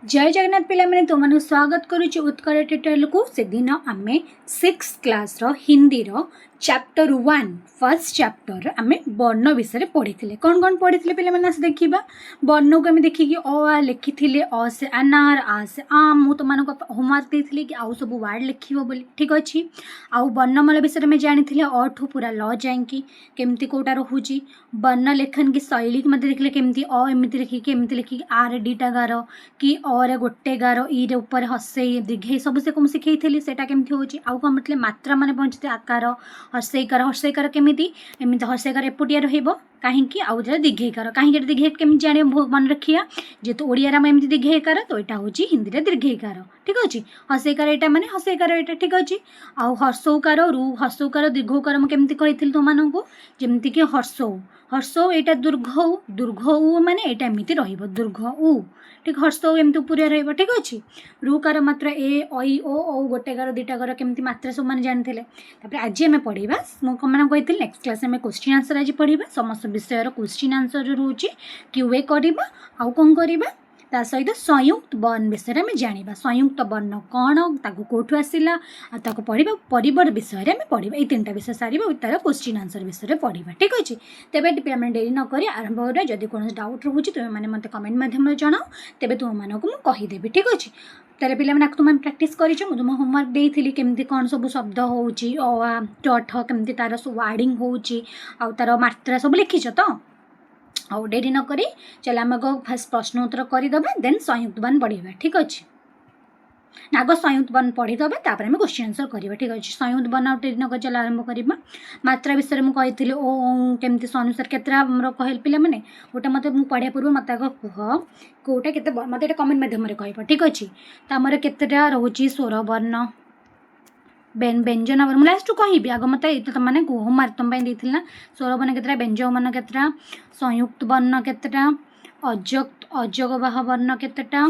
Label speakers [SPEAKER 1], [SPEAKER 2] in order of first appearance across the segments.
[SPEAKER 1] जय जगन्नाथ पिला मैंने तुम स्वागत करुच्ची उत्कल ट्यूटोरियल को से दिन आम 6th class Hindi chapter 1 first chapter आम वर्ण विषय पढ़ी कौन कौन पढ़ी पे देखा वर्ण को आम देखिए अ लिखी अ से अनार आ से आम मुझे तुम होमवर्क देती कि आउ सब वार्ड लिख बोली ठीक अच्छे आउ वर्णमाला विषय में जानी अ ठू पूरा ल जाए केमती कौटा रोचे वर्ण लेखन की शैली को देखिले केमती अ एमती लिखिकी एमती लिखिकी आर दीटा गार कि अरे गोटे गार ईरे ऊपर हसई दीघे सब से कौन शिखई सेटा केमती होची आउ कौन मतलब मात्रा माने पहुँचते आकार हर्षईकार केमिति एमती हर्षईकार एपटिया रहिबो कहीं आउ जो दीर्घईकार कहीं दीर्घई केमी जाने मन रखिया जेहेतु ओडिया एमती दीर्घईकार तो यहाँ हूँ हिंदी में दीर्घईकार ठीक अच्छे हर्षईकार यहाँ माने हर्षईकार यहाँ ठीक अच्छे आउ हर्षौकार रु हर्षौकार दीर्घौकार मुझे कही तुमको जमती कि हर्षौ हर्षौ यहाँ दुर्घ उ माने यहाँ एमती दुर्घ उ ठीक हर्षौ एमती पूरा रही ठीक अच्छे रुकार मात्रा ए ऐ ओ औ गोटे गार दीटा गार केमती मात्रा सब मैंने जानते आज आम पढ़ा मुझे कही नेक्स्ट क्लास में क्वेश्चन आंसर आज पढ़ा समस्त विषय क्वेश्चन आंसर रोचे क्यूए करवा आउ कौन करवा ता सहित संयुक्त वर्ण विषय में जाना संयुक्त वर्ण कौन कौटू आसला पढ़ा परिवार विषय में पढ़ा ये 3टा विषय सारे तार क्वेश्चन आंसर विषय पढ़ा ठीक अच्छे तेरे पे डेरी नक आरंभ हो जब कौन डाउट रोचे तुम्हें मैंने मत कमेंट मध्यम जनाओ तेरे तुमको मुझेदेवी ठीक अच्छे तेरे पे तुम प्रैक्टिस कर तुम होमवर्क देती केमती कौन सब शब्द होची केमती तार सब वार्डिंग होची आउ तार मात्रा सब लिखिछ तो आउ डेरी नक चल आम फास्ट प्रश्न उत्तर करदे देन संयुक्त वर्ण पढ़ा ठीक अच्छे आग संयुक्त वर्ण पढ़ीदे तापर आम क्वेश्चन आंसर करवा ठीक अच्छे संयुक्त वर्ण डेरी नक चल आरंभ करवा मात्रा विषय में कही ओ केमती अनुसार केतरा कह पे मैंने गोटे मत पढ़ा पूर्व मत आग कह कौटा के मत कमेंट मध्यम कह ठीक अच्छे तमर केतटा रोचे स्वर वर्ण व्यंजन वर्ण लास्ट कहि आग मत मैंने होमवर्क तुम देती ना स्वर वर्ण केतटा व्यंजन वर्ण केतटा संयुक्त वर्ण केतटा अजगवाह वर्ण केतटा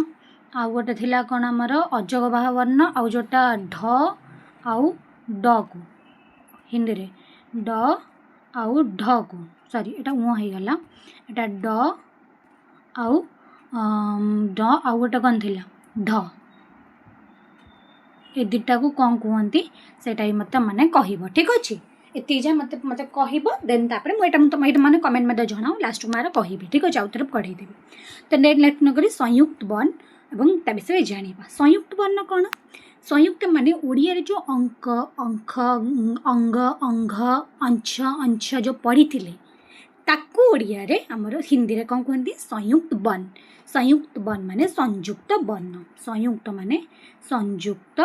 [SPEAKER 1] आउ गोटे थिला कौन आमर अजगवाह वर्ण आउ जोटा ढ आउ ड को हिंदी रे ड आउ ढ को सॉरी एटा उ हो गला एटा ड आउ गोटे कौन थिला ढ ए दुटा को कौन कहती से मत मैंने कह ठीक अच्छे ये जा मत मत कह देन तापर मुझे मैंने कमेंट में जनाओ लास्ट मार कहि ठीक अच्छे आउ थे पढ़ेदेवी तो नेट लेट नक संयुक्त वर्ण एवं ता विषय जाना संयुक्त वर्ण कौन संयुक्त माने ओडिया रे जो अंक अंक अंग अंघ अंश अंश जो पढ़ी ताकू ओडिया रे हमर हिंदी रे कौन कहते संयुक्त वर्ण माने संयुक्त वर्ण संयुक्त माने संयुक्त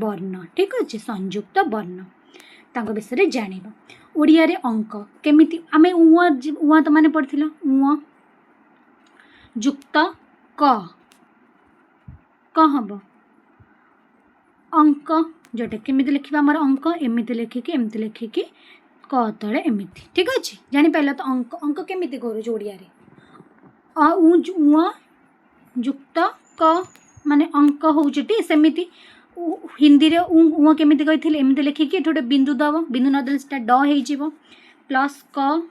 [SPEAKER 1] वर्ण ठीक अच्छे संयुक्त वर्ण तांको विषय जानिबा ओडिया रे अंक केमिति आमे उआ तो माने पढ़थिला उआ युक्त क हब अंक जोटा केमिति लिखिबा हमर अंक एमिति लिखिकी क तले एमिति ठीक अच्छे जानि पाइल तो अंक अंक केमिति करू ओडिया रे उआ युक्त क माने अंक होउछटी सेमिति हिंदी रे उआ केमिति कहिथिले एमिति लिखिकी एठोटे बिंदु दब बिंदु न देले सेटा ड हे जिवो प्लस क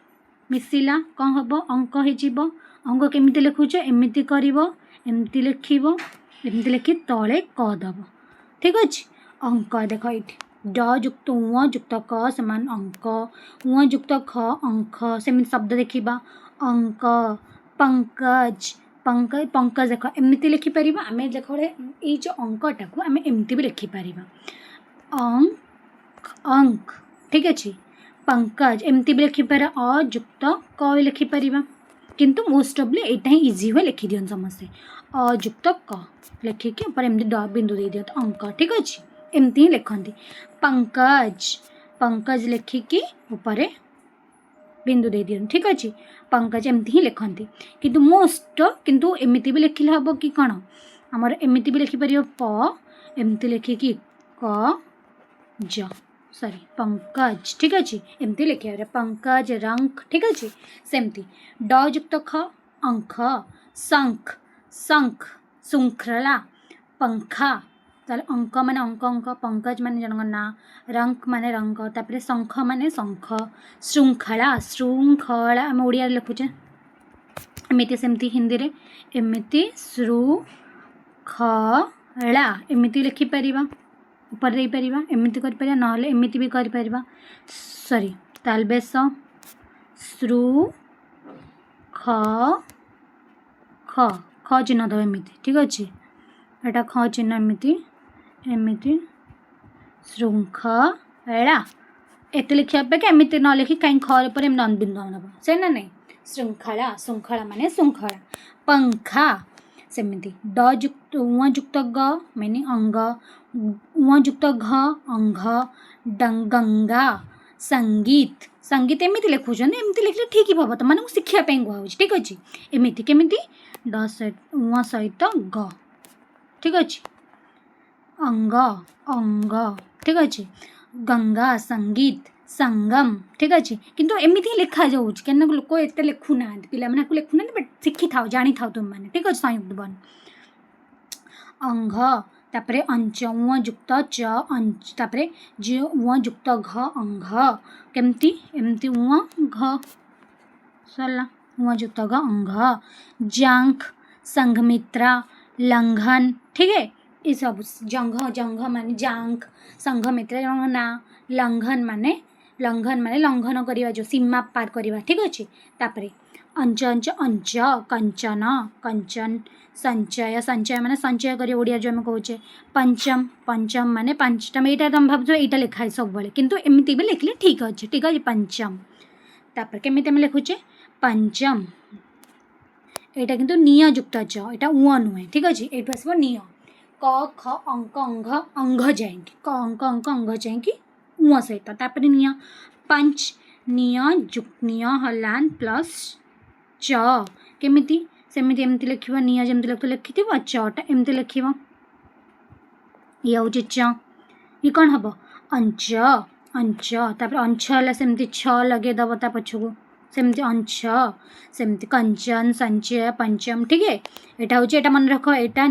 [SPEAKER 1] मिसिला कौन हम अंक हो अंक केमिति लिखुच एमिति करिवो एमिति लिखिवो एमिति लिखि तले क दब ठीक अच्छे अंक देख ये ड युक्त उ युक्त क समान अंक उ युक्त ख अंक सेमिति शब्द देखिबा अंक पंकज पंकज देख एमती लिखिपर आम देख ये जो अंकटा को आम एमती भी लिखिपर अंक ठीक अच्छे पंकज एमती भी लिखिपर अयुक्त क लिखिपर किंतु मोस्ट ऑफली यहाँ ही इजी हुए लिखि दियन समस्ते अयुक्त क लिखिकी ऊपर एमती ड बिंदु दे दियत अंक ठीक अच्छे एमती ही लिखती पंकज पंकज लिखिकी ऊपर बिंदु दे दियन ठीक अच्छे पंकज एमती ही लिखती किंतु मोस्ट किंतु एमती भी लिखिले हम कि कौन आमर एमती भी लिखिपर प एमती लिखिकी क ज सॉरी पंकज ठीक अच्छे एमती लिखे पंकज रंक ठीक अच्छे सेमती ड युक्त ख अंक शंख शंख श्रृंखला पंखा तार अंक माने अंक अंक पंकज माने जनक ना रंक माने रंक तापर शंख माने शंख श्रृंखला श्रृंखला आम ओडिया लिखुचे एमती सेमती हिंदी रे एमती ଶୃଙ୍ଖଳା ଏମିତି ଲେଖିପାରିବା, ଉପରେ ଦେଇପାରିବା, ଏମିତି କରିପାରିବା, ନହେଲେ ଏମିତି ବି କରିପାରିବା। ସରି ତାଲ ବେଶ ସୃ ଖ ଖ ଖ ଚିହ୍ନ ଦେବ ଏମିତି, ଠିକ୍ ଅଛି। ଏଇଟା ଖ ଚିହ୍ନ ଏମିତି ଏମିତି ଶୃଙ୍ଖଳା ଏତେ ଲେଖିବା ଅପେକ୍ଷା ଏମିତି ନ ଲେଖି କାହିଁ ଖ ଉପରେ ଏମିତି ଅନବିନ୍ଦୁ ନେବ ସେ ନା ନାହିଁ। ଶୃଙ୍ଖଳା ଶୃଙ୍ଖଳା ମାନେ ଶୃଙ୍ଖଳା। ପଙ୍ଖା ସେମିତି ଯୁକ୍ତ ଗ ମାନେ ଅଙ୍ଗ, ଯୁକ୍ତ ଘ ଅଙ୍ଘ, ଗଙ୍ଗା ସଙ୍ଗୀତ ସଙ୍ଗୀତ ଏମିତି ଲେଖୁଛନ୍ତି, ଏମିତି ଲେଖିଲେ ଠିକ୍ ହେବ, ତୁମମାନଙ୍କୁ ଶିଖିବା ପାଇଁ କୁହାହେଉଛି, ଠିକ୍ ଅଛି। ଏମିତି କେମିତି ସହିତ ଗ, ଠିକ୍ ଅଛି। ଅଙ୍ଗ ଅଙ୍ଗ, ଠିକ୍ ଅଛି। ଗଙ୍ଗା ସଙ୍ଗୀତ ସଙ୍ଗମ, ଠିକ୍ ଅଛି। କିନ୍ତୁ ଏମିତି ହିଁ ଲେଖାଯାଉଛି, କାହିଁକିନା ଲୋକ ଏତେ ଲେଖୁନାହାନ୍ତି, ପିଲାମାନେ ଆକୁ ଲେଖୁନାହାନ୍ତି, ବଟ୍ ଶିଖିଥାଉ ଜାଣିଥାଉ ତୁମମାନେ, ଠିକ୍ ଅଛି। ସଂୟୁକ୍ତ ବର୍ଣ୍ଣ ଅଙ୍ଘ, ତାପରେ ଅଞ୍ଚ ଯୁକ୍ତ ଚ ତାପରେ ଯୁକ୍ତ ଘ ଅଙ୍ଘ, କେମିତି ଏମିତି ଘ ସରିଲା, ଯୁକ୍ତ ଘ ଅଙ୍ଘ। ଜାଙ୍ଘ ସଂଘମିତ୍ରା ଲଙ୍ଘନ, ଠିକ୍ है। ये सब जंघ माने जांघ, संघमित्रा ना, लंघन माने लंघन करवा, जो सीमा पार करवा, ठीक अच्छे। तापरे अंच कंचन कंचन, संचय संचय माने संचय कर ओडिया जो आम कहे। पंचम माने पंचम, यहाँ तुम भाव यहाँ लिखाए सब बेले, किंतु एमती भी लिखले ठीक अच्छे, ठीक अच्छे। पंचम तापर केमी आम लिखुचे पंचम, यहाँ किंतु नियुक्त च, यहाँ नुहे, ठीक अच्छे। ये आसो नि क ख अंक अंघ अंघ जाएंगे, क अंक अंक अंघ जाएंगे सहित, तापर निय पंच निय हलान प्लस च, केमिति सेमिति एमती लिखिबा, निय जेमती लिखिथिबो चटा एमती लिखिबो, ये होची च, ये कौन हम अंच अंच, तापर अंछ हला सेमती छ लगे दब ता पछकू, सेमती अंछ सेमती कंचन संचय पंचम, ठीक है। एटा होची, एटा मन रख, एटा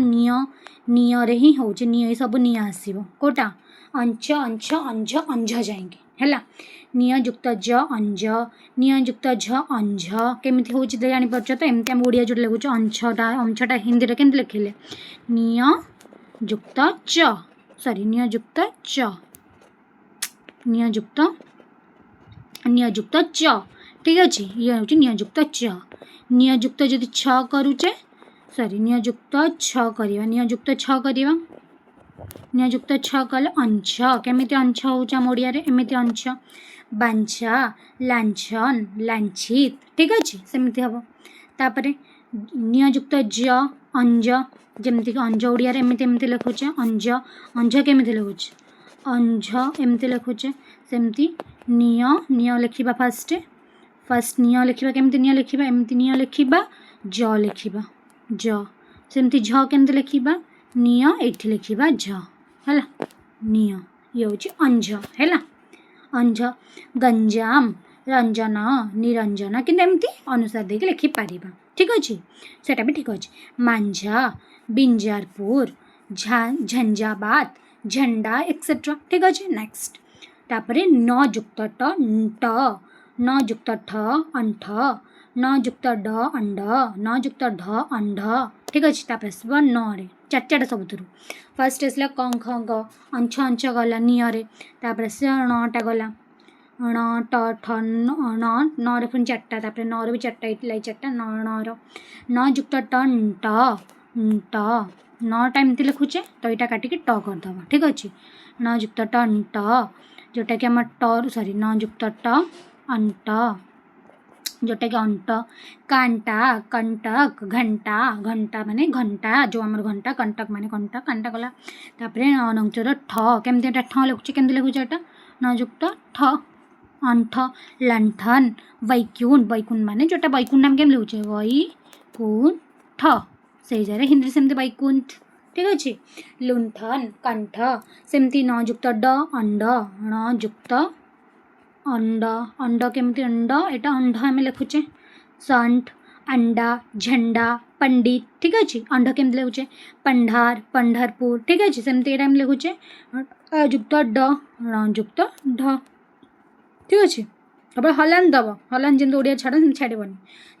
[SPEAKER 1] निय रे ही होची, निय सब निय आसीबो, कोटा अंच अंछ अंझ अंझ जाएंगे हैला। निय युक्त ज अंझ, निय युक्त झ अंझ, केमिति होची जानि परछ तो, एमती हम ओडिया जो लिखुछ अंछटा हिंदी रे केमति लिखिले निय युक्त च, सॉरी निय युक्त च, निय युक्त च, ठीक अछि। ये होची निय युक्त च, निय युक्त जदि छ करूचे, सॉरी निय युक्त छ करिवा, निय युक्त छ करिवा, निय युक्त छ कले अंछ, केमिति अंछ होउछ हम ओडिया रे एमिति अंछ। बांछा लांछन लांछित, ठीक अछि, सेमिति हबो। तापरे निय युक्त ज अंज, जेमिति अंज ओडिया रे एमिति एमिति लिखुचे अंज, अंज केमिति लिखुचे अंझ एमती लिखुचे, सेमती निय लिखा फास्ट निय लिखा, केमती निय लिखा एमती निय लिखा, ज लिखा ज, सेमती झ केमती लिखा निय एठी लिखा झ हैला, निय ये हूँ अंझ हैला। अंझ गंजाम रंजन निरंजन, कि एमती अनुसार देके लिखिपार, ठीक अच्छे, सेटा भी ठीक अच्छे। मांझा बिंजारपुर झंझाबाद झंडा एक्सेट्रा, ठीक अच्छे। नेक्स्ट तापरे न युक्त ट न युक्त ठ अंठ, न युक्त ड अंड, न युक्त ढ अंड, ठीक अच्छे। तापर सब न रे चार सब फर्स्ट आसला कं ख ग अंछ अंछ गला निय रे, तापर से नटा गला ण ट ठ न रे पुणी चार्टा, तापर न रे भी चार्टा इटलाई चार्टा न युक्त ट नटा एमती लिखुचे, तो यहाँ काटिक ट करदे, ठीक अच्छे। न युक्त ट जोटा कि आम ट सॉरी न युक्त ट अंट, जोटा कि अंट। कांटा कंटक घंटा, घंटा माने घंटा जो आमर घंटा, कंटक माने कंटक, कांटा गला। तापर नंचर ठ, केमती ठ लिखुचे, केमती लिखुचे एटा न युक्त ठ अंठ। लंठन वैकुंठ, वैकुंठ माने जोटा वैकुंठ नाम केम लिखुचे वैकुंठ, से जारे हिंदी सेमती वैकुंठ, ठीक अच्छे। लुंठन कंठ, सेमती न युक्त ड अंड, न युक्त अंड, अंड केमती अंड, एटा अंड आम लिखुचे। संठ अंडा झंडा पंडित, ठीक अच्छे। अंड केमती लिखुचे पंडार पंढरपुर, ठीक अच्छे, सेमती एटा आम लिखुचे युक्त ड न युक्त ढ, ठीक अच्छे। अब हलान दब, हलान जमी ओडिया छाड़ छाड़बनी।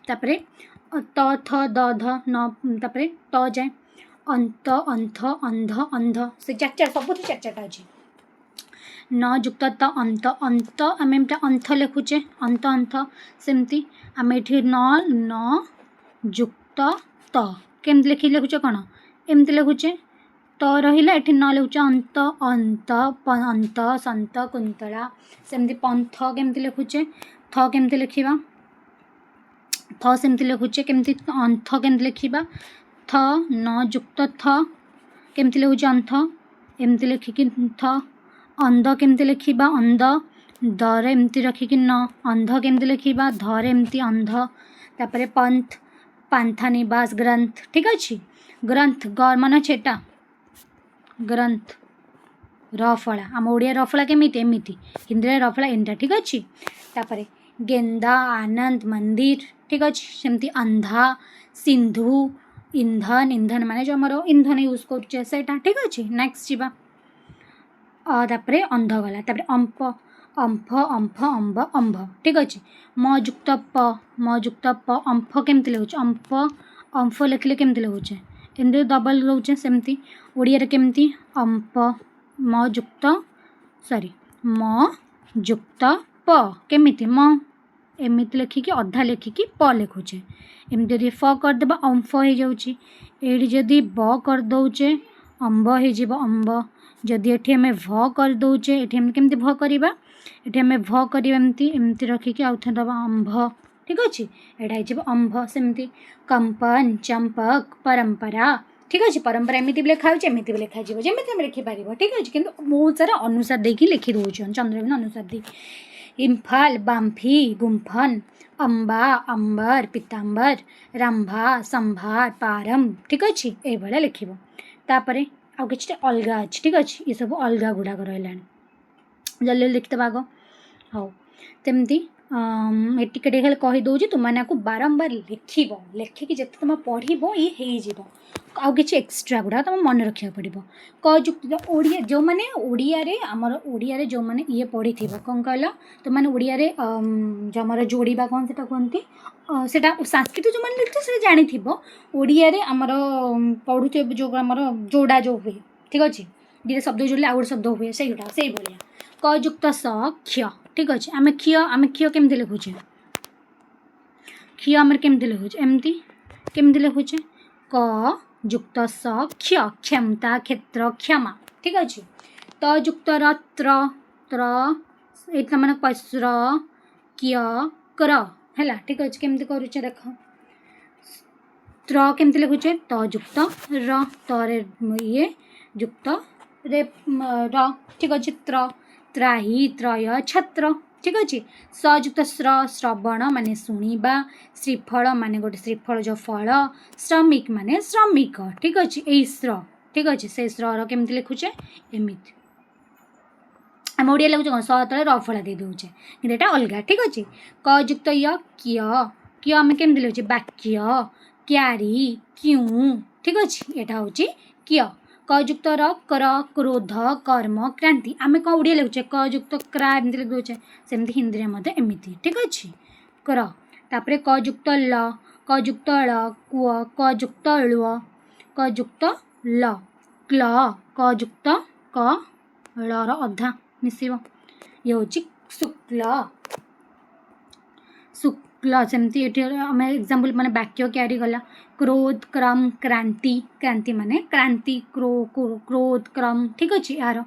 [SPEAKER 1] तापर त थ द ध न, तापर त जाए अंत अंथ अंध अंध से चार चार सब चार चार्टा अच्छे न जुक्त त अंत अंत आम अंथ लिखुचे अंत अंथ सेमती आम ये न जुक्त त केमती लिखुचे कौन एमती लिखुचे त रहा ये न लिखुचे अंत अंत अंत संत कुंतला सेमती पंथ केमती लिखुचे थ केमती लिखा थ सेमती लिखुचे केमती अंथ केमती लिखा थ न जुक्त थ केमती लिखुचे अंथ एमती लिखिकी थ अंध केमती लिखा अंध दर एमती रखिकी न अंध केमती लिखा धर एमती अंध तापर पंथ पांथा निवास ग्रंथ ठीक अच्छे ग्रंथ ग मान छेटा ग्रंथ रफला आम ओडिया रफला केमिति एमिति हिंदी रफला एंटा ठीक अच्छे तापर गेंदा आनंद मंदिर ठीक अच्छे सेमती अंधा सिंधु इंधन इंधन माने जो आमर इंधन यूज करुचे सेटा ठीक अच्छे नेक्स्ट जीवा तापर अंध गला तापर अंप अंफ अंफ अंब अंभ ठीक अच्छे म जुक्त प अंफ केमती लिखुचे अंफ अंफ लिखले केमती लिखुचे एमती डबल रोचे सेमती ओडिया केमती अंप म जुक्त प केमिति म एमती लिखिकी अधा लिखिकी प लिखुचे एमती यदि फ करदे अंफ हो जाऊँगी ये जदि ब कर दौचे अंब हो अंब जदि ये आम भ कर दौचे ये केमती भ करवा ये आम भ करवा एमती रखिकी आउ थे दबा अंभ ठीक अच्छे यहाँ हो अंभ सेमती कंपन चंपक परंपरा ठीक अच्छे परंपरा एमती भी लिखा एमती भी लिखा जमी आम लिखिपार ठीक अच्छे कि बहुत सारा अनुसार देकी लिखि दौन चंद्रबिंदु अनुसार दे इम्फाल बाम्फी गुम्फन अंबा अंबर पीताम्बर रंभा संभार पारम ठीक अच्छे ये लिखिब तापर आउ कि अलग अच्छे ठीक अच्छे ये सब अलग गुड़ाक रहा जल्दी लिखिदेव आग हाँ तमती ये टिके खाली कहीदे तुमने आपको बारंबार लिखिब लिखिकी जिते तुम पढ़ ये हो आउ कि एक्सट्रा गुड़ा तुम मन रखा पड़ो क जुक्त ओडिया जो मैंने ओडिया आमर ओडिया जो मैंने ये पढ़ी थी कौन कहल तो मैंने ओडिया जो आम जोड़ा कौन से कहती से संस्कृत जो मैंने लिखते से जानी ओडिया आमर पढ़ुथे जो आम जोड़ा जो हुए ठीक अच्छे दुटा शब्द जोड़े आउ गोटे शब्द हुए से भाया क जुक्त स क्ष ठीक अच्छे आम क्ष केमती लिखुचे क्ष आम केमती लिखुचे एमती केमती लिखुचे क जुक्त स क्ष क्षमता क्षेत्र क्षमा ठीक अच्छे त जुक्त र त्र ये मैंने पस्र क्य कर है ठीक अच्छे केमती करुचे देख त्र केमती लिखुचे त जुक्त र तरे ये जुक्त रे र ठीक अच्छे त्राही त्रय छत्र ठीक अच्छे सजुक्त श्रवण माने शुणा श्रीफल माने गोटे श्रीफल जो फल श्रमिक माने श्रमिक ठीक अच्छे यही श्र ठीक अच्छे से श्र केमती लिखुचे एमती आम ओडिया लिखुचे कौन स तले रफला दे दूचे कि अलग ठीक अच्छे क जुक्त य किय आम केमती लिखुचे वाक्य क्यारी क्यों ठीक अच्छे यहाँ हूँ किय क जुक्त र कर क्रोध कर्म क्रांति आम कौन ओडिया लिखुचे क जुक्त क्रा एमती लिख दूचे सेमती हिंदी में एमती ठीक अच्छे कर तापर क जुक्त ल क जुक्त ळ कुआ क जुक्त ळ क जुक्त ल क्ल क जुक्त क ळ अधा मिसिब ये हूँ शुक्ल शुक्ल सेमती ये आम एग्जाम्पल मैंने वाक्य क्यारी गला क्रोध क्रम क्रांति क्रांति माने क्रांति क्रोध क्रम ठीक अच्छे यार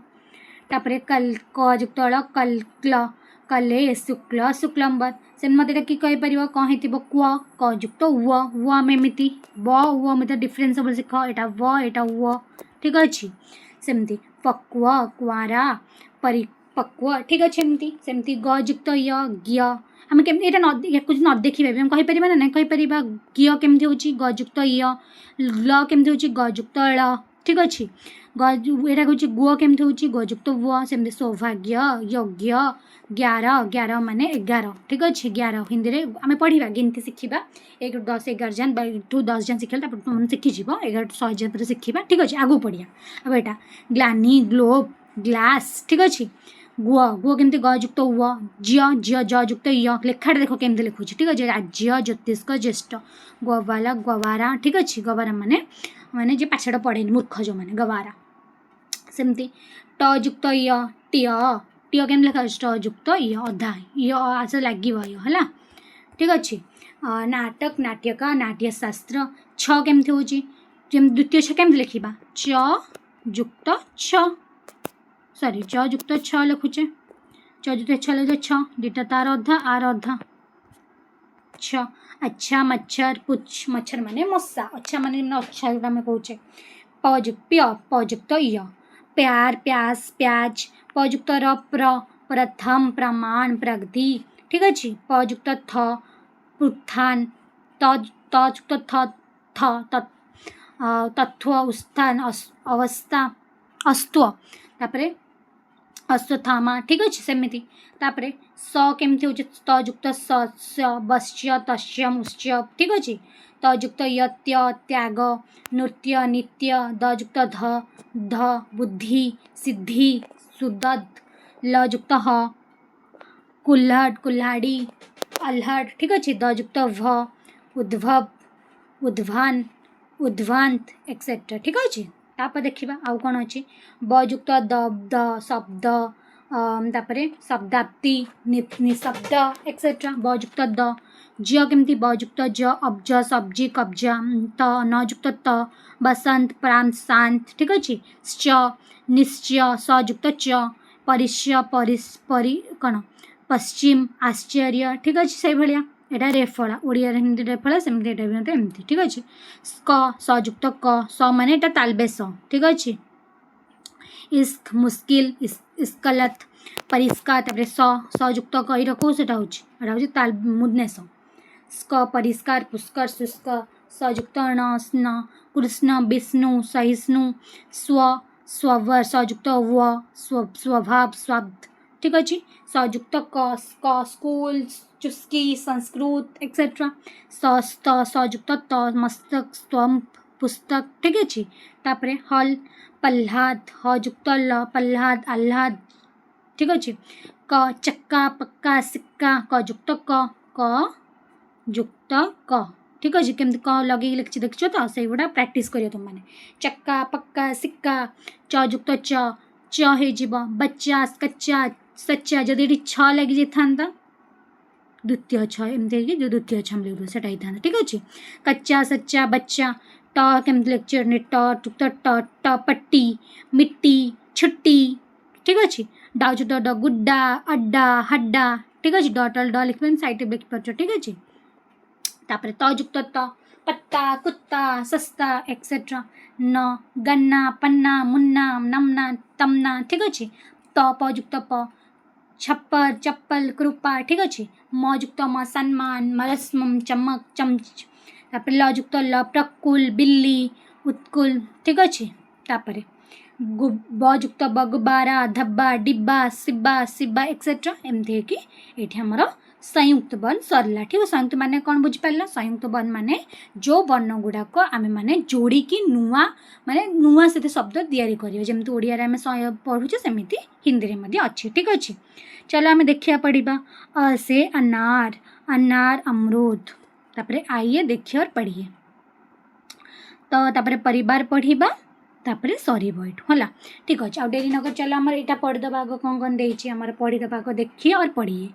[SPEAKER 1] तापर कल क जुक्त ळ कल क्ल कले शुक्ल शुक्लम्बर से मत कि कहीपर कौन हो क्व क जुक्त व आम एमती व मतलब डिफरेन्स सब शिख यहाँ व यहाँ व ठीक अच्छे सेमती पक्व कुआरा परिपक्व ठीक अच्छे एमती सेमती ग जुक्त य ज्ञ आम केमती यहाँ कुछ न देखी आम कहीपर ना ना कहीपर ज्ञ केमती हूँ ग जुक्त य ल केमती हूँ ग जुक्त ळ ठीक अच्छे यहाँ हूँ गु केमती हूँ ग जुक्त व सेमती सौभाग्य यज्ञ 11 माने 11 ठीक अच्छे 11 हिंदी में आम पढ़ा गिनती शिखा 1 ରୁ 10 11 जान 2 ରୁ 10 जान शिखे तुम शिखिज 11 ରୁ 100 जान शिखा ठीक अच्छे आगू पढ़िया अब यहाँ ग्लानी ग्लोब ग्लास ठीक अच्छे गुआ गुआ केमती ग युक्त व ज्य ज्य ज युक्त य लेखाटा देख केमती लिखुଛି ठीक अच्छे राज्य ज्योतिष्क ज्येष्ठ गवाला गवारा ठीक अच्छे गवारा माने माने जे पाछड़ पढ़ेनि मूर्ख जो माने गवारा सेमती ट युक्त य टिय टिय केमती लिखा ट युक्त य अधा य आस लगे है ठीक अच्छे नाटक नाट्यका नाट्यशास्त्र छ केमती हो द्वितीय छ केमती लिखा च युक्त छ सॉरी च युक्त छ लिखुचे च युक्त छ लिखे छ दुटा तार अधा आर अधा छ अच्छा मच्छर पुछ मच्छर माने मशा अच्छा माने अच्छा जोटा आम कहे पयुक्त य प्यार प्यास प्याज पयुक्त र प्रथम प्रमाण प्रगति ठीक अच्छे पयुक्त थ उत्थान तयुक्त थ थ तत्व उत्थान अवस्था अस्त्व तापरे अश्वत्थामा ठीक अच्छे सेमती तापरे स केमती हो तयुक्त स वश्य तस्य मुश्य ठीक अच्छे तयुक्त यत्य त्याग नृत्य नित्य दयुक्त ध ध बुद्धि सिद्धि सुदद लयुक्त ह कुल्हड़ कुल्हाड़ी अल्हड़ ठीक अच्छे दयुक्त भ उद्भव उद्भान उद्भांत एक्सेट्रा ठीक अच्छे तापर देखा आउ कौन अच्छे बयुक्त द शब्द तापरे शब्दाप्ति निशब्द एक्सेट्रा बयुक्त द ज्य केमती बयुक्त ज अब्ज सब्जी कब्जा त नयुक्त त बसंत प्रांत शांत ठीक अच्छे च निश्चय सयुक्त च परिश्य परि कौन पश्चिम आश्चर्य ठीक अच्छे से भाया एटा रेफड़ा ओडिया हिंदी रेफड़ा सेमती एमती ठीक अच्छे क सयुक्त क स माने एटा तालबेस ठीक अच्छे इश्क मुश्किल इस्कलत परिष्कार तापरे सयुक्त क ई रखो सेटा होची ताल मुदनेस स्क परिष्कार पुष्कर शुष्क सयुक्त न स्न कृष्ण विष्णु सहिष्णु स्व स्वर सयुक्त व स्वभाव शब्द ठीक अच्छे सयुक्त क स्कूल चुस्की संस्कृत एक्सेट्रा सस्त सयुक्त त मस्तक स्तंभ पुस्तक ठीक अच्छे तापरे हल पल्हाद हयुक्त ल पल्हाद आह्लाद ठीक अच्छे क चक्का पक्का सिक्का क युक्त क ठीक अच्छे केमती क लगे लिखी देखिछ तो से गुड़ा प्रैक्टिस करियो तुम माने चक्का पक्का सिक्का च युक्त च हो बच्चा कच्चा सच्चा जदि ये छ लगी जाता द्वितीय छ एमती जो द्वितीय छ लिख से ठीक अच्छे कच्चा सच्चा बच्चा ट केमती लिखिए ट युक्त ट पट्टी मिट्टी छुट्टी ठीक अच्छे ड युक्त ड गुड्डा अड्डा हड्डा ठीक अच्छे डटल ड लिख साइड लिख पार्छ ठीक अच्छे तापर त युक्त त पत्ता कुत्ता सस्ता एक्सेट्रा न गन्ना पन्ना मुन्ना नमना तमना ठीक अच्छे त पयुक्त प छप्पर चप्पल कृपा ठीक अच्छे म युक्त म सम्मान मरस्मम चमक चमच तापर ल युक्त ल प्रकुल बिल्ली उत्कुल ठीक अच्छे तापर ब युक्त ब गुब्बारा धब्बा डिब्बा सिब्बा सिब्बा एक्सेट्रा एमती है कि ये आमर संयुक्त वर्ण सरला ठीक है संयुक्त माने कौन बुझिपार संयुक्त वर्ण माने जो वर्ण गुड़ाक आम मैंने जोड़िकी नुआ माने नुआ से शब्द तैयारी करियो जमती ओडिया रे आम पढ़ुचे सेमती हिंदी में अच्छे ठीक अच्छे चलो आम देखिया पढ़ा अ से अनार अनार अमरूद तापरे आइए देखिए और पढ़िए तो तापरे परिवार पढ़ा तापरे सरीब है ठीक अच्छे आ डेरी नगर चलो आमर यहाँ पढ़ीदबा आग कौन कौन देती आमर पढ़ीदबा आग देखिए और पढ़िए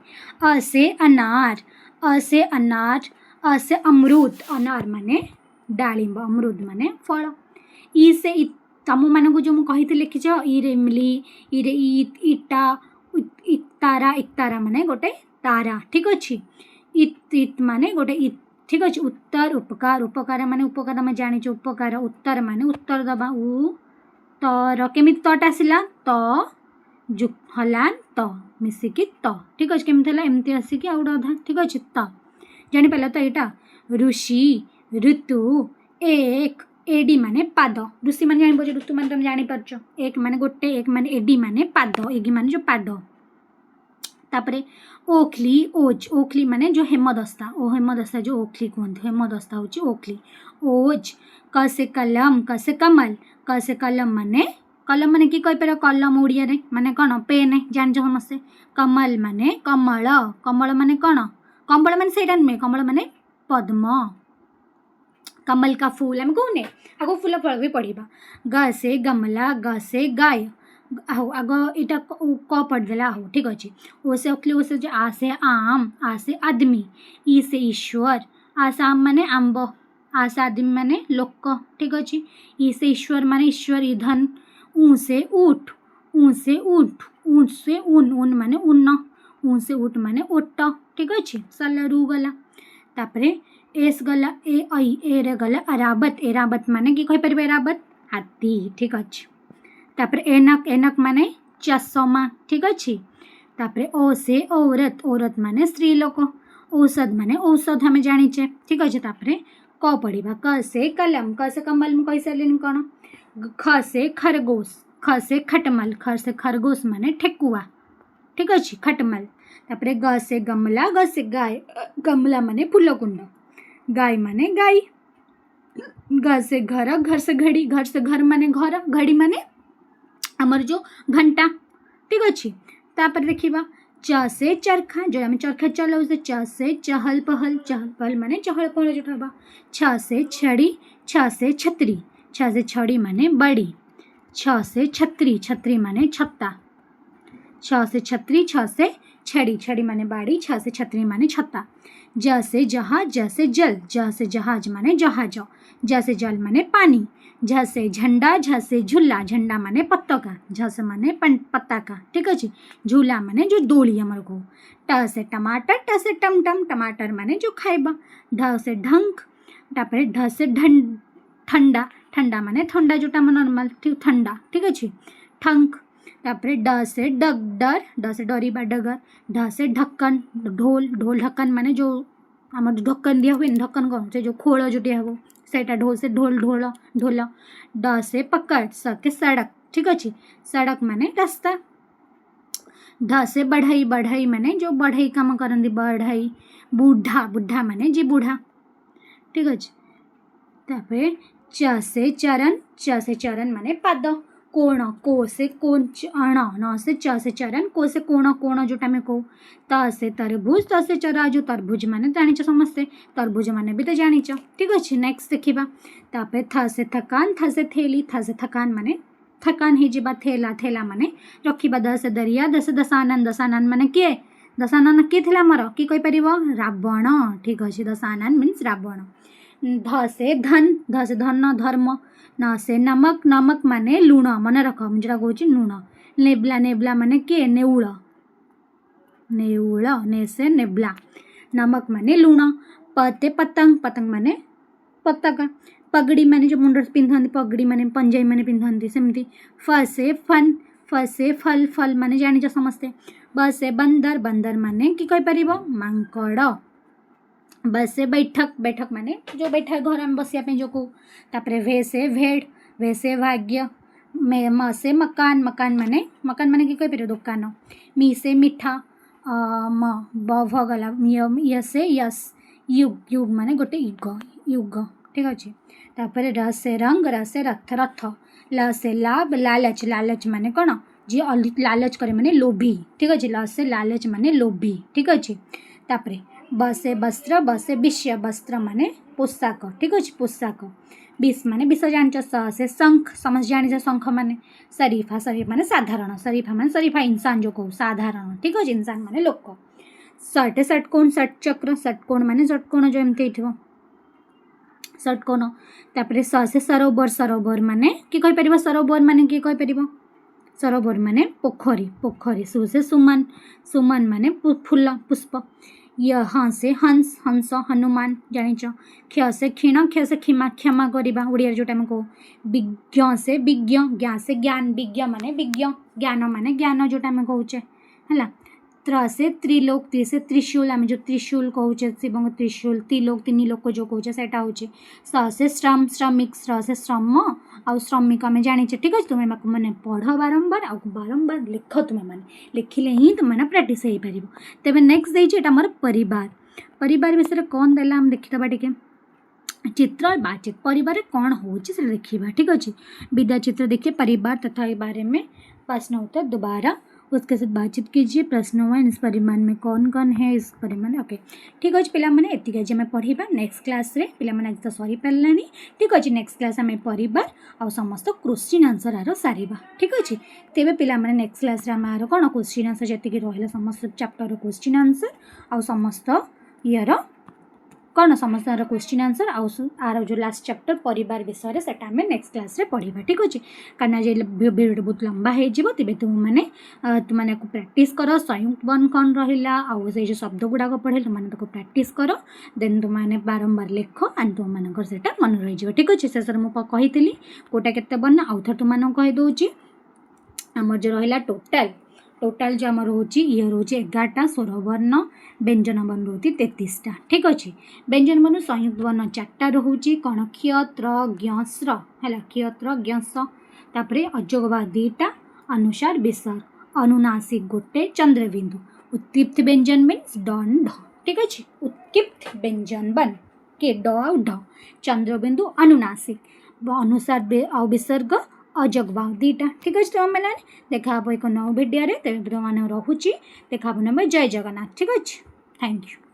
[SPEAKER 1] अ से अनार अ से अनार अ से अमरूद अनार माने डालिंब अमरूद माने फल ई से तम मानक जो मुझे लिखी ई रे इमली ई रे ईत इटा इतारा इतारा माने गोटे तारा ठीक अच्छे इत इत माने गोटे इत ठीक अच्छे उत्तर उपकार उपकार माने उपकार आम जानी उपकार उत्तर माने उत्तर दबा उ तर केमी तट आसला त जु हलान त मिसिकी त ठीक अच्छे केमी एमती आसिकी आउ अधा ठीक अच्छे त जानीपार तो यहाँ ऋषि ऋतु एक एडी माने पाद ऋषि माने जान ऋतु माने तुम जानीपार एक माने गोटे एक माने एडी माने पाद एगी माने जो पाद तापरे ओखली ओज ओखली माने जो हेमदस्ता ओ हेमदस्ता जो ओखली कहते हेमदस्ता हूँ ओखली ओज क से कलम क से कमल क से कलम माने कलम माने कि कहीपर कलम ओडिया रे माने कौन पेन जान समस्ते कमल माने कमल कमल माने कौन कमल माने सेटा नुहे कमल माने पद्म कमल का फूल आम कहूने आगो फूल फल भी पढ़ा ग से गमला ग से गाय आहो आग इटा क पढ़देला आहो ठीक अच्छे ओ से अखिले ओ से आ से आम आ से आदमी ई से ईश्वर आ से आम माने आंब आ से आदमी माने लोक ठीक अच्छे ई से ईश्वर माने ईश्वर ईधन ऊ से ऊठ ऊ से ऊठ ऊँट से ऊन माने ऊन ऊ से ऊट माने ओट ठीक अच्छे सला रू गला तापरे एस गला ए आई ए रे गला अराबत एराबत माने कि कही पारे एराबत हाथी ठीक अच्छे तापरे एनक एनक माने चषमा ठीक अच्छे तापरे ओ से औरत औरत माने स्त्री लोक औषध माने औषध हमें जानीचे ठीक अच्छे तापरे क पढ़ा क से कलम क से कमल में कही सारे कौन ख से खरगोश ख से खटमल ख से खरगोश माने ठेकुआ ठीक अच्छे खटमल तापरे ग से गमला ग से गाय गमला माने फूलकुंड गाय माने गाय घर से घर से घड़ी घर से घर माने घर घड़ी माने आमर जो घंटा ठीक अच्छे तापर देखिबा च से चरखा जो आम चरखा चलाऊ से च से चहल पहल माने चहल पहल जो हबा छ से छड़ी छ से छतरी छ से छड़ी माने बड़ी छ से छतरी छतरी माने छत्ता छ से छतरी छ से छड़ी छड़ी माने बाड़ी छ से छतरी माने छत्ता ज से जहाज ज से जल ज से जहाज माने जहाज ज से जल माने पानी झ से झंडा झ से झूला झंडा माने पत्तका झ से माने पत्ता का ठीक अच्छे झूला माने जो दोली हमारे को ट से टमाटर ट से टमटम टमाटर माने जो खाइबा ढ से ढंक तापर ढ से ठंडा ठंडा माने ठंडा जोटा नॉर्मल ठीक ठंडा ठीक अच्छे ठंक तापर ड से डर ड से डरीबा डगर ढ से ढक्कन ढोल ढोल ढक्कन माने जो आम ढक्कन दिया हुए ढक्कन कौन से जो खोल जो दिया हो सेटा ढोल से ढोल ढोल ढोल ड से पकड़ स के सड़क ठीक अच्छे सड़क माने रास्ता ढ से बढ़ई बढ़ई माने जो बढ़ई काम करती बढ़ई बूढ़ा बुढ़ा माने जी बूढ़ा ठीक अच्छे तापर च से चरण माने पाद कोण को से कोण अण न से च से चरण को से कोण कोण जोटा में को त से तरबूज त से चराजू तरबूज माने जानिच समस्ते तरबूज माने भी तो जानिच ठीक अच्छे नेक्स्ट देखिबा तापर थ से थकान थ से थेली थ से थकान माने थकान ही जीवा थेला थेला माने रखिबा द से दरिया द से दशानन माने किए दशानन किए थिला मर कि कहि परिबो रावण ठीक अच्छे दशानन मीन्स रावण ध से धन धर्म न से नमक नमक माने लुण मन रख मुझे कौच लुण नेबला नेबला माने किए नेउल नेउल ने से नेबला नमक माने लुण पते पतंग पतंग माने पताका पगड़ी माने जो मुंड पिंधती पगड़ी माने पंजाई माने पिंधती सेमती फ से फन फ से फल फल माने जानिच समस्ते ब से बंदर बंदर माने कि कहि परिबो मांकड़ ब से बैठक बैठक माने जो बैठक घर में बसिया पे जो को तापरे वे से भेड़ वे से भाग्य म से मकान मकान माने कि कहि परिबो दुकान मी से मिठा म ब भ गला य से यस युग युग माने गोटे युग ठीक अच्छे तापर र से रंग र से रथ रथ ल से लाभ लालच लालच माने कौन जी लालच करे माने लोभी ठीक अच्छे ल से लालच माने लोभी ठीक अच्छे तापर ब से वस्त्र ब से विषय वस्त्र माने पोशाक ठीक अच्छे पोशाक विष माने विष जान स से शंख समझ जानी शंख माने शरीफा शरीफ माने साधारण शरीफा माने शरीफा इंसान जो कहू साधारण ठीक अच्छे इंसान माने लोक षट षटकोण षट चक्र षटकोण माने षटकोण जो एमती थो षटकोण तापर स से सरोवर सरोवर माने कि कहि परिबो सरोवर माने कि कहि परिबो सरोवर माने पोखरी पोखरी सु से सुमन सुमन माने फूल पुष्प य हाँ से हंस हंस हनुमान जानिच क्ष से क्षीण क्ष से क्षमा क्षमा करवा ओडिया जोटा में कहो विज्ञ से विज्ञ ज्ञा से ज्ञान विज्ञ माने विज्ञ ज्ञान माने ज्ञान जोटा में कहूचे है त्र से त्रिलोक त्री से त्रिशूल आम जो त्रिशूल कहूचे शिव त्रिशूल त्रिलोक तीन लोक जो कहूचे सेटा होचे स से श्रम श्रमिक श्र से श्रम आउ श्रमिक आम जानीचे ठीक अच्छे तुम्हें मैंने पढ़ बारंबार आ बारंबार लिख तुम्हें मैंने लिखिले ही तुम प्राक्ट हो पार तेज नेक्स्ट देर मोर परिवार परिवार विषय कौन देला हम देखीदबा टिके चित्र बातचीत परिवार कौन हो देखिए ठीक अच्छे विद्या चित्र देखिए परिवार तथा इस बारे में प्रश्न उत्तर दोबारा उसके साथ बातचीत कीजिए प्रश्न 1 इस परिमाण में कौन कौन है इस परिमाण ओके ठीक अच्छे पिलामाने एतिक आज आम पढ़ा नेक्स्ट क्लास रे पिलामाने आज तो सरी पारानी ठीक अच्छे नेक्स्ट क्लास आम परिवार आ समस्त क्वेश्चन आंसर आर सारिबा ठीक अच्छे तेरे पिलामाने नेक्स्ट क्लास रे आम आर कौन क्वेश्चन आंसर जी रहा समस्त चैप्टर क्वेश्चन आंसर आ समस्त यार कौन समस्त क्वेश्चन आंसर आर जो लास्ट चैप्टर परिवार विषय से आम नेक्स्ट क्लास रे पढ़ा ठीक अच्छे कारण भिडियो बहुत लंबा हो तेज तुमने प्रैक्टिस कर संयुक्त बन कौन रहा आउ से जो शब्द गुड़ाक पढ़े तुमने प्रैक्टिस कर देन तुमने बारंबार लेख एंड तुम से मन रही ठीक अच्छे शेष मुझे कही कौटा के बन आउ थे तुमको कहीदे आमर जो रहा टोटाल जो आम रोचे ये रोचे 11टा स्वर वर्ण व्यंजन वर्ण रोती 33टा ठीक अच्छे व्यंजन वर्ण संयुक्त वर्ण 4टा रोचे कौन क्ष त्र ज्ञ है क्ष त्र ज्ञ तापर अजोगवा 2टा अनुसार विसर्ग अनुनासिक गोटे चंद्रबिंदु उत्कीप्त व्यंजन मीन्स डन ढ ठीक अच्छे उत्कीप्त व्यंजन बन के ढ चंद्रबिंदु अनुनासिक अनुसार विसर्ग अजगवा 2टा ठीक अच्छे तुम मैंने देखा एक नौ भिडियो तुम रोचे देखा जय जगन्नाथ ठीक अच्छे थैंक यू।